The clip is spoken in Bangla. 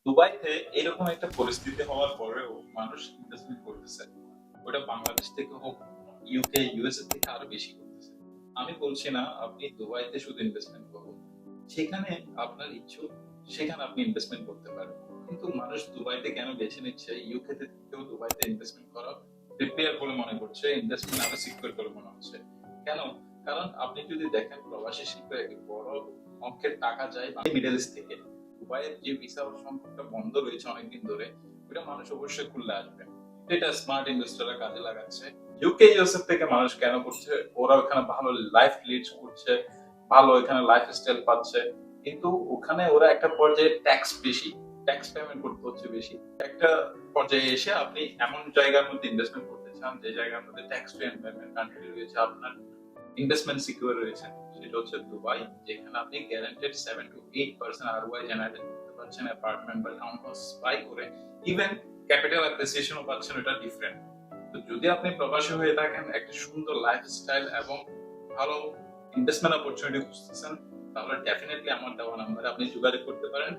দুবাইতে এরকম একটা পরিস্থিতি হওয়ার পরেও মানুষ ইনভেস্টমেন্ট করতেছে। ওটা বাংলাদেশ থেকে হোক, ইউকে, ইউএসএ থেকে আরো বেশি করতেছে। আমি বলছি না আপনি দুবাইতে শুধু ইনভেস্টমেন্ট করুন। যেখানে আপনার ইচ্ছুক সেখানে আপনি ইনভেস্টমেন্ট করতে পারেন। কিন্তু মানুষ দুবাইতে কেন বেছে নিচ্ছে ইউকে থেকেও দুবাইতে ইনভেস্টমেন্ট করা প্রিপেয়ার বলে মনে করছে, ইনভেস্টমেন্ট আরো সিকিউর বলে মনে হচ্ছে। কেন? কারণ আপনি যদি দেখেন প্রবাসী শিল্পে বড় অঙ্কের টাকা যায় মিডল ইস্ট থেকে। দুবাইয়ের যে ভিসা সংখ্যাটা বন্ধ রয়েছে অনেকদিন ধরে, ওটা মানুষ অবশ্যই খুললে আসবে। এটা স্মার্ট ইনভেস্টররা কাজে লাগাচ্ছে। ইউকে ইউএসএ থেকে মানুষ কেন করছে? ওরা ওখানে ভালো লাইফ লিড করছে, ভালো এখানে লাইফস্টাইল পাচ্ছে। কিন্তু ওখানে ওরা একটা পর্যায়ে ট্যাক্স বেশি, ট্যাক্স পেমেন্ট করতে হচ্ছে বেশি। একটা পর্যায়ে এসে আপনি এমন জায়গার মধ্যে ইনভেস্টমেন্ট করতে চান যে জায়গার মধ্যে ট্যাক্স ফ্রি এনভায়রনমেন্ট কান্ট্রি রয়েছে, আপনার ইনভেস্টমেন্ট সিকিউর রয়েছে। সেটা হচ্ছে দুবাই, যেখানে আপনি গ্যারান্টেড 7 to 8% আরওআই জেনারেট করতে পারছেন অ্যাপার্টমেন্ট বা টাউন হাউস বাই করে। ইভেন ক্যাপিটাল অ্যাপ্রিসিয়েশনও পাচ্ছেন, এটা ডিফারেন্ট। তো যদি আপনি প্রবাসী হয়ে থাকেন, একটা সুন্দর লাইফস্টাইল এবং ভালো ইনভেস্টমেন্ট অপরচুনিটি খুঁজতেছেন, তাহলে ডেফিনেটলি আমার দেওয়া নাম্বারে আপনি যোগাযোগ করতে পারেন।